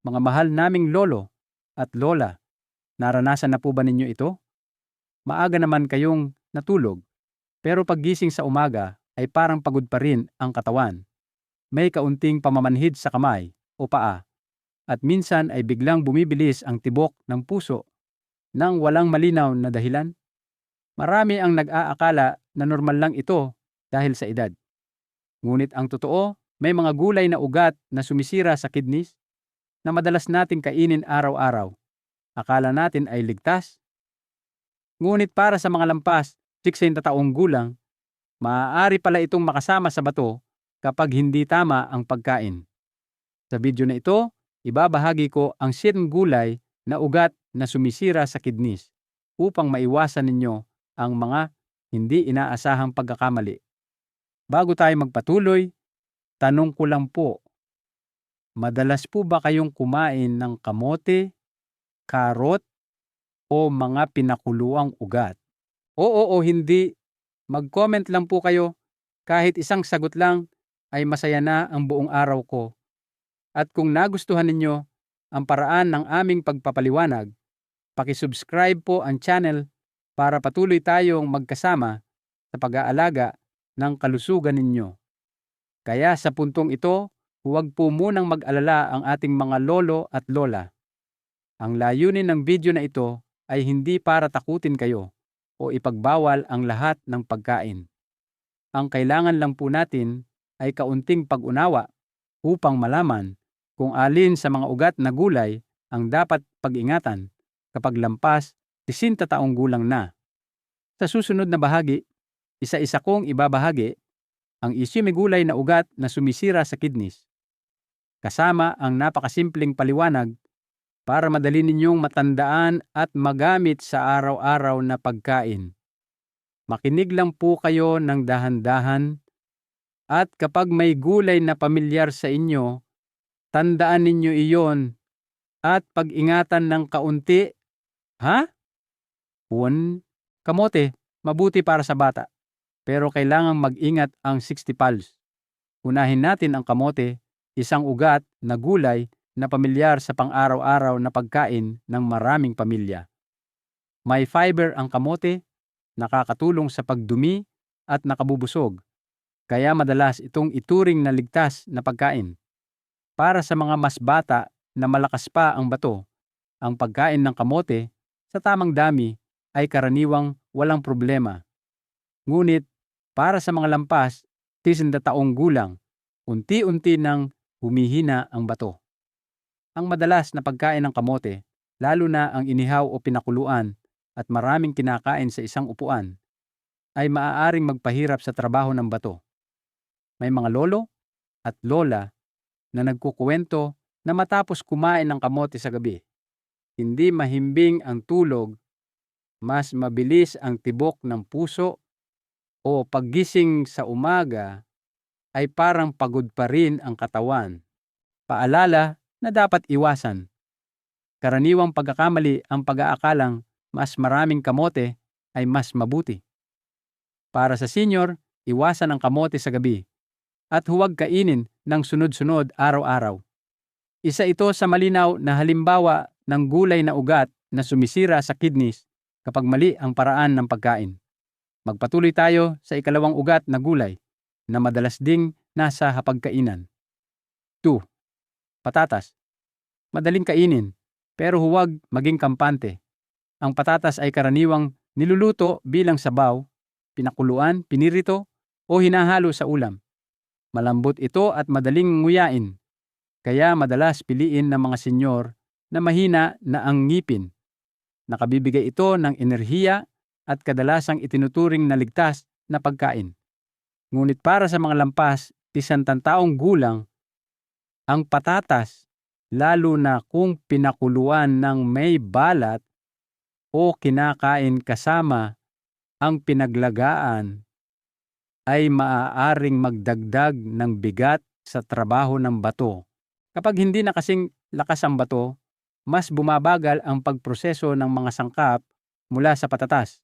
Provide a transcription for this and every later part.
Mga mahal naming lolo at lola, naranasan na po ba ninyo ito? Maaga naman kayong natulog, pero paggising sa umaga ay parang pagod pa rin ang katawan. May kaunting pamamanhid sa kamay o paa at minsan ay biglang bumibilis ang tibok ng puso nang walang malinaw na dahilan. Marami ang nag-aakala na normal lang ito dahil sa edad. Ngunit ang totoo, may mga gulay na ugat na sumisira sa kidneys na madalas nating kainin araw-araw. Akala natin ay ligtas. Ngunit para sa mga lampas, 60 taong gulang, maaari pala itong makasama sa bato kapag hindi tama ang pagkain. Sa video na ito, ibabahagi ko ang 7 gulay na ugat na sumisira sa kidneys upang maiwasan ninyo ang mga hindi inaasahang pagkakamali. Bago tayo magpatuloy, tanong ko lang po, madalas po ba kayong kumain ng kamote, karot, o mga pinakuluang ugat? Oo o hindi, mag-comment lang po kayo. Kahit isang sagot lang ay masaya na ang buong araw ko. At kung nagustuhan ninyo ang paraan ng aming pagpapaliwanag, paki-subscribe po ang channel para patuloy tayong magkasama sa pag-aalaga ng kalusugan ninyo. Kaya sa puntong ito, huwag po munang mag-alala ang ating mga lolo at lola. Ang layunin ng video na ito ay hindi para takutin kayo o ipagbawal ang lahat ng pagkain. Ang kailangan lang po natin ay kaunting pag-unawa upang malaman kung alin sa mga ugat na gulay ang dapat pag-ingatan kapag lampas 60 taong gulang na. Sa susunod na bahagi, isa-isa kong ibabahagi ang 7 gulay na ugat na sumisira sa kidneys, kasama ang napakasimpleng paliwanag para madali ninyong matandaan at magamit sa araw-araw na pagkain. Makinig lang po kayo ng dahan-dahan at kapag may gulay na pamilyar sa inyo, tandaan ninyo iyon at pag-ingatan ng kaunti. Ha? 1. Kamote, mabuti para sa bata, pero kailangang mag-ingat ang 60 pals. Unahin natin ang kamote, isang ugat na gulay na pamilyar sa pang-araw-araw na pagkain ng maraming pamilya. May fiber ang kamote, nakakatulong sa pagdumi at nakabubusog, kaya madalas itong ituring na ligtas na pagkain. Para sa mga mas bata na malakas pa ang bato, ang pagkain ng kamote sa tamang dami ay karaniwang walang problema. Ngunit para sa mga lampas, 60 taong gulang, unti-unti nang humihina ang bato. Ang madalas na pagkain ng kamote, lalo na ang inihaw o pinakuluan at maraming kinakain sa isang upuan, ay maaaring magpahirap sa trabaho ng bato. May mga lolo at lola na nagkukuwento na matapos kumain ng kamote sa gabi, hindi mahimbing ang tulog, mas mabilis ang tibok ng puso, o paggising sa umaga ay parang pagod pa rin ang katawan. Paalala na dapat iwasan. Karaniwang pagkakamali ang pag-aakalang mas maraming kamote ay mas mabuti. Para sa senior, iwasan ang kamote sa gabi at huwag kainin ng sunod-sunod araw-araw. Isa ito sa malinaw na halimbawa ng gulay na ugat na sumisira sa kidneys kapag mali ang paraan ng pagkain. Magpatuloy tayo sa ikalawang ugat na gulay na madalas ding nasa hapagkainan. 2. Patatas. Madaling kainin, pero huwag maging kampante. Ang patatas ay karaniwang niluluto bilang sabaw, pinakuluan, pinirito, o hinahalo sa ulam. Malambot ito at madaling nguyain, kaya madalas piliin ng mga senyor na mahina na ang ngipin. Nakabibigay ito ng enerhiya at kadalasang itinuturing na ligtas na pagkain. Ngunit para sa mga lampas, 60 taong gulang, ang patatas, lalo na kung pinakuluan ng may balat o kinakain kasama ang pinaglagaan, ay maaaring magdagdag ng bigat sa trabaho ng bato. Kapag hindi na kasing lakas ang bato, mas bumabagal ang pagproseso ng mga sangkap mula sa patatas,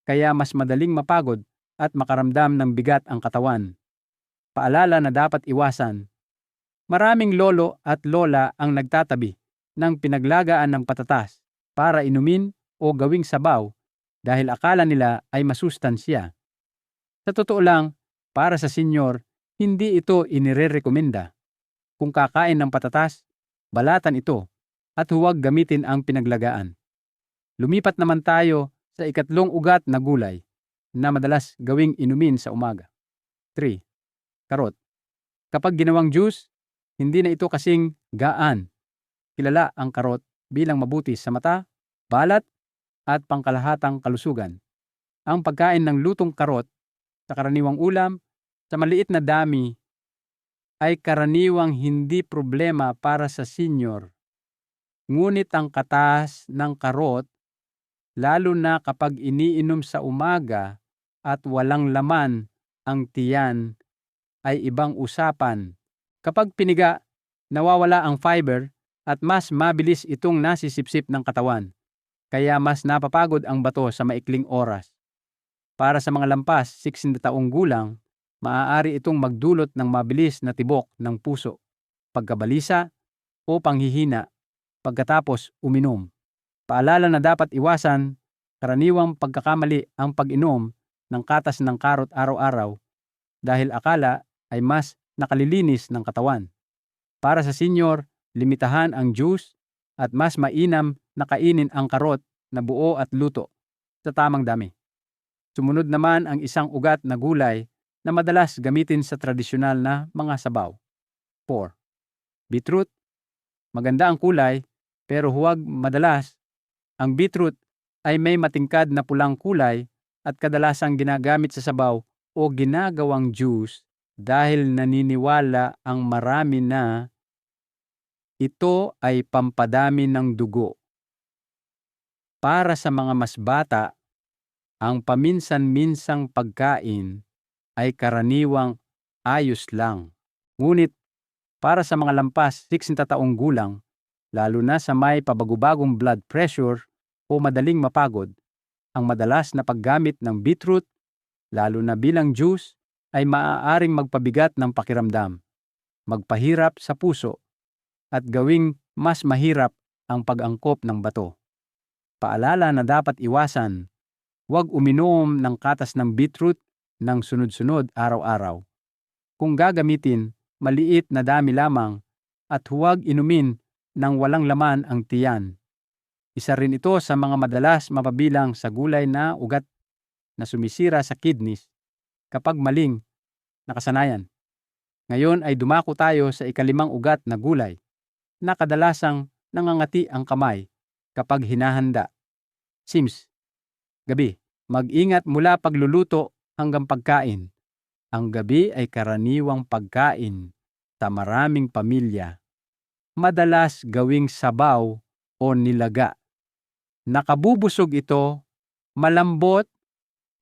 kaya mas madaling mapagod at makaramdam ng bigat ang katawan. Paalala na dapat iwasan. Maraming lolo at lola ang nagtatabi ng pinaglagaan ng patatas para inumin o gawing sabaw dahil akala nila ay masustansya. Sa totoo lang, para sa senyor, hindi ito inirerekomenda. Kung kakain ng patatas, balatan ito at huwag gamitin ang pinaglagaan. Lumipat naman tayo sa ikatlong ugat na gulay na madalas gawing inumin sa umaga. 3. Karot. Kapag ginawang juice, hindi na ito kasing gaan. Kilala ang karot bilang mabuti sa mata, balat, at pangkalahatang kalusugan. Ang pagkain ng lutong karot sa karaniwang ulam sa maliit na dami ay karaniwang hindi problema para sa senyor. Ngunit ang katas ng karot, lalo na kapag iniinom sa umaga at walang laman ang tiyan, ay ibang usapan. Kapag piniga, nawawala ang fiber at mas mabilis itong nasisipsip ng katawan. Kaya mas napapagod ang bato sa maikling oras. Para sa mga lampas 60 taong gulang, maaari itong magdulot ng mabilis na tibok ng puso, pagkabalisa o panghihina pagkatapos uminom. Paalala na dapat iwasan karaniwang pagkakamali ang pag-inom ng katas ng karot araw-araw dahil akala ay mas nakalilinis ng katawan. Para sa senyor, limitahan ang juice at mas mainam na kainin ang karot na buo at luto sa tamang dami. Sumunod naman ang isang ugat na gulay na madalas gamitin sa tradisyonal na mga sabaw. 4. Beetroot. Maganda ang kulay pero huwag madalas. Ang beetroot ay may matingkad na pulang kulay at kadalasang ginagamit sa sabaw o ginagawang juice dahil naniniwala ang marami na ito ay pampadami ng dugo. Para sa mga mas bata, ang paminsan-minsang pagkain ay karaniwang ayos lang. Ngunit para sa mga lampas 60 taong gulang, lalo na sa may pabagubagong blood pressure o madaling mapagod, ang madalas na paggamit ng beetroot, lalo na bilang juice, ay maaaring magpabigat ng pakiramdam, magpahirap sa puso, at gawing mas mahirap ang pag-angkop ng bato. Paalala na dapat iwasan, huwag uminom ng katas ng beetroot ng sunod-sunod araw-araw. Kung gagamitin, maliit na dami lamang at huwag inumin ng walang laman ang tiyan. Isa rin ito sa mga madalas mapabilang sa gulay na ugat na sumisira sa kidneys kapag maling nakasanayan. Ngayon ay dumako tayo sa ikalimang ugat na gulay na kadalasang nangangati ang kamay kapag hinahanda. Sims. Gabi. Mag-ingat mula pagluluto hanggang pagkain. Ang gabi ay karaniwang pagkain sa maraming pamilya. Madalas gawing sabaw o nilaga. Nakabubusog ito, malambot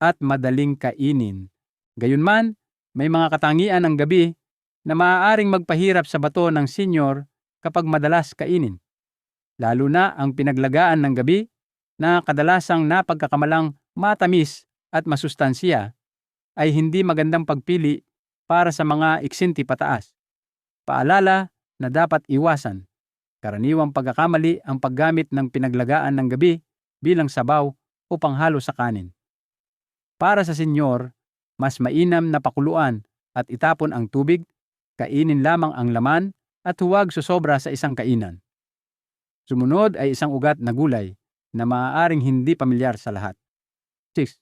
at madaling kainin. Gayunman, may mga katangian ng gabi na maaaring magpahirap sa bato ng senyor kapag madalas kainin. Lalo na ang pinaglagaan ng gabi na kadalasang napagkakamalang matamis at masustansya ay hindi magandang pagpili para sa mga iksinti pataas. Paalala na dapat iwasan. Karaniwang pagkakamali ang paggamit ng pinaglagaan ng gabi bilang sabaw o panghalo sa kanin. Para sa senyor, mas mainam na pakuluan at itapon ang tubig, kainin lamang ang laman at huwag susobra sa isang kainan. Sumunod ay isang ugat na gulay na maaaring hindi pamilyar sa lahat. 6.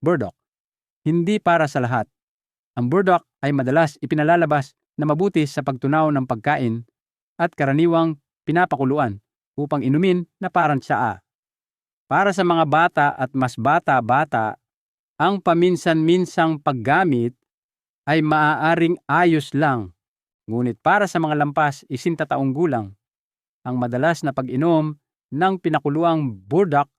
Burdock. Hindi para sa lahat. Ang burdock ay madalas ipinalalabas na mabuti sa pagtunaw ng pagkain at karaniwang pinapakuluan upang inumin na parang tsaa. Para sa mga bata at mas bata-bata, ang paminsan-minsang paggamit ay maaaring ayos lang. Ngunit para sa mga lampas 60 taong gulang, ang madalas na pag-inom ng pinakuluang burdock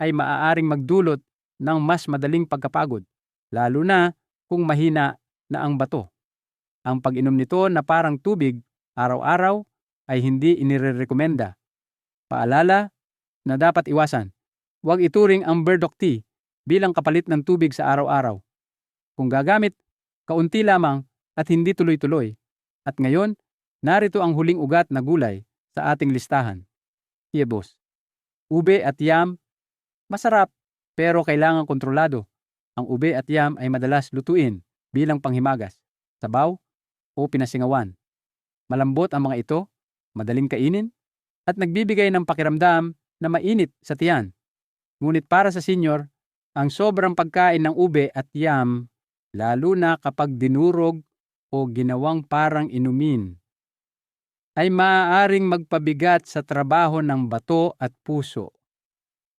ay maaaring magdulot ng mas madaling pagkapagod, lalo na kung mahina na ang bato. Ang pag-inom nito na parang tubig araw-araw ay hindi inirerekomenda. Paalala na dapat iwasan. Huwag ituring ang burdock tea bilang kapalit ng tubig sa araw-araw. Kung gagamit, kaunti lamang at hindi tuloy-tuloy. At ngayon, Narito ang huling ugat na gulay sa ating listahan. Hiyebos. Ube at yam, masarap pero kailangan kontrolado. Ang ube at yam ay madalas lutuin bilang panghimagas, sabaw o pinasingawan. Malambot ang mga ito, madaling kainin, at nagbibigay ng pakiramdam na mainit sa tiyan. Ngunit para sa senior, ang sobrang pagkain ng ube at yam, lalo na kapag dinurog o ginawang parang inumin, ay maaaring magpabigat sa trabaho ng bato at puso,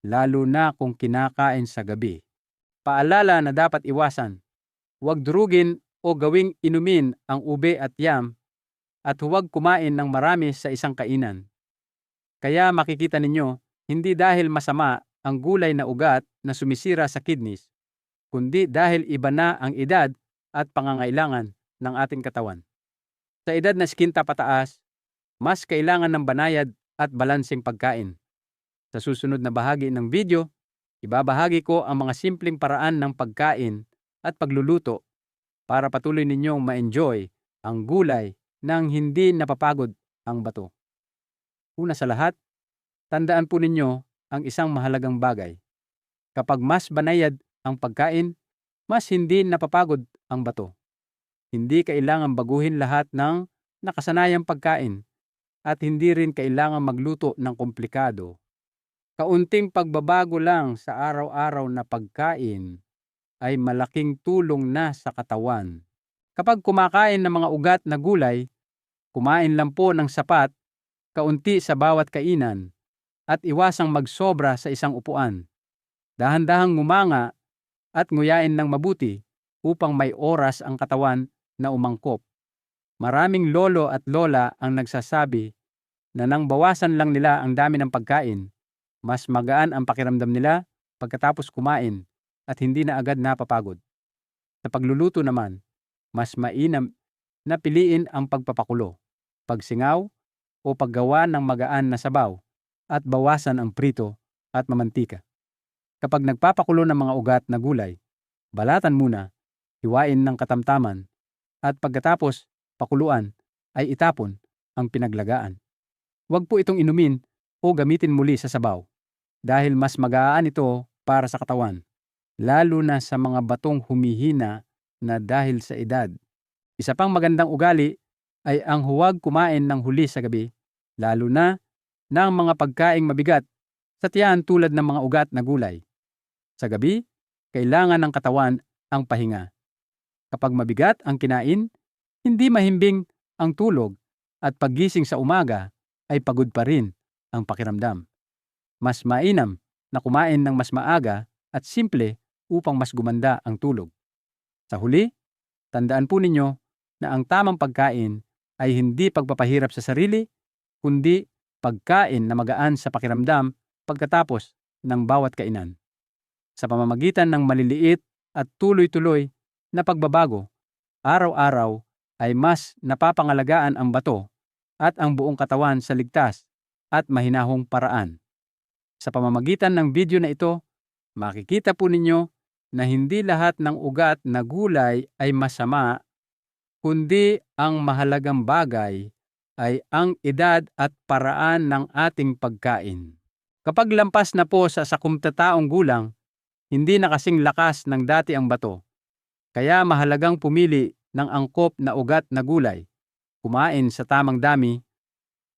lalo na kung kinakain sa gabi. Paalala na dapat iwasan, huwag durugin o gawing inumin ang ube at yam at huwag kumain ng marami sa isang kainan. Kaya makikita ninyo, hindi dahil masama ang gulay na ugat na sumisira sa kidneys, kundi dahil iba na ang edad at pangangailangan ng ating katawan. Sa edad na 60 pataas, mas kailangan ng banayad at balanseng pagkain. Sa susunod na bahagi ng video, ibabahagi ko ang mga simpleng paraan ng pagkain at pagluluto para patuloy ninyong ma-enjoy ang gulay nang hindi napapagod ang bato. Una sa lahat, tandaan po ninyo ang isang mahalagang bagay. Kapag mas banayad ang pagkain, mas hindi napapagod ang bato. Hindi kailangan baguhin lahat ng nakasanayang pagkain at hindi rin kailangan magluto ng komplikado. Kaunting pagbabago lang sa araw-araw na pagkain ay malaking tulong na sa katawan. Kapag kumakain ng mga ugat na gulay, kumain lang po ng sapat, kaunti sa bawat kainan, at iwasang magsobra sa isang upuan. Dahan-dahang ngumanga at nguyain ng mabuti upang may oras ang katawan na umangkop. Maraming lolo at lola ang nagsasabi na nang bawasan lang nila ang dami ng pagkain, mas magaan ang pakiramdam nila pagkatapos kumain at hindi na agad napapagod. Sa pagluluto naman, mas mainam na piliin ang pagpapakulo, pagsingaw o paggawa ng magaan na sabaw at bawasan ang prito at mamantika. Kapag nagpapakulo ng mga ugat na gulay, balatan muna, hiwain ng katamtaman at pagkatapos pakuluan ay itapon ang pinaglagaan. Huwag po itong inumin o gamitin muli sa sabaw dahil mas magaan ito para sa katawan, lalo na sa mga batong humihina na dahil sa edad. Isa pang magandang ugali ay ang huwag kumain ng huli sa gabi, lalo na ng mga pagkaing mabigat sa tiyan tulad ng mga ugat na gulay. Sa gabi, kailangan ng katawan ang pahinga. Kapag mabigat ang kinain, hindi mahimbing ang tulog at paggising sa umaga ay pagod pa rin ang pakiramdam. Mas mainam na kumain ng mas maaga at simple upang mas gumanda ang tulog. Sa huli, tandaan po ninyo na ang tamang pagkain ay hindi pagpapahirap sa sarili, kundi pagkain na magaan sa pakiramdam pagkatapos ng bawat kainan. Sa pamamagitan ng maliliit at tuloy-tuloy na pagbabago, araw-araw ay mas napapangalagaan ang bato at ang buong katawan sa ligtas at mahinahong paraan. Sa pamamagitan ng video na ito, makikita po ninyo na hindi lahat ng ugat na gulay ay masama, kundi ang mahalagang bagay ay ang edad at paraan ng ating pagkain. Kapag lampas na po sa 10 taong gulang, hindi na kasing lakas ng dati ang bato. Kaya mahalagang pumili ng angkop na ugat na gulay, kumain sa tamang dami,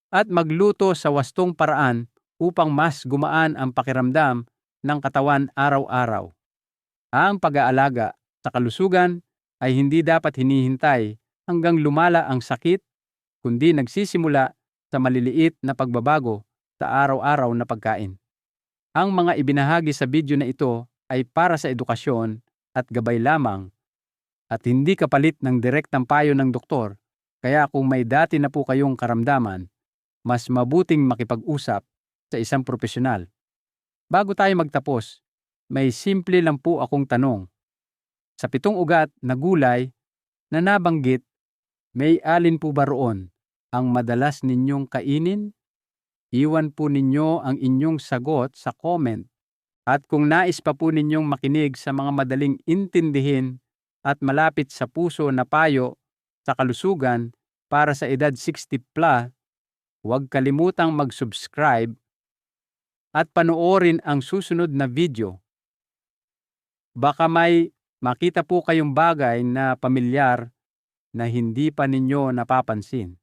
at magluto sa wastong paraan upang mas gumaan ang pakiramdam ng katawan araw-araw. Ang pag-aalaga sa kalusugan ay hindi dapat hinihintay hanggang lumala ang sakit, kundi nagsisimula sa maliliit na pagbabago sa araw-araw na pagkain. Ang mga ibinahagi sa video na ito ay para sa edukasyon at gabay lamang at hindi kapalit ng direktang payo ng doktor, kaya kung may dati na po kayong karamdaman, mas mabuting makipag-usap sa isang profesional. Bago tayo magtapos, may simple lang po akong tanong. Sa 7 ugat na gulay na nabanggit, may alin po ba roon ang madalas ninyong kainin? Iwan po ninyo ang inyong sagot sa comment. At kung nais pa po ninyong makinig sa mga madaling intindihin at malapit sa puso na payo sa kalusugan, para sa edad 60 plus, huwag kalimutang mag-subscribe at panoorin ang susunod na video. Baka may makita po kayong bagay na pamilyar na hindi pa ninyo napapansin.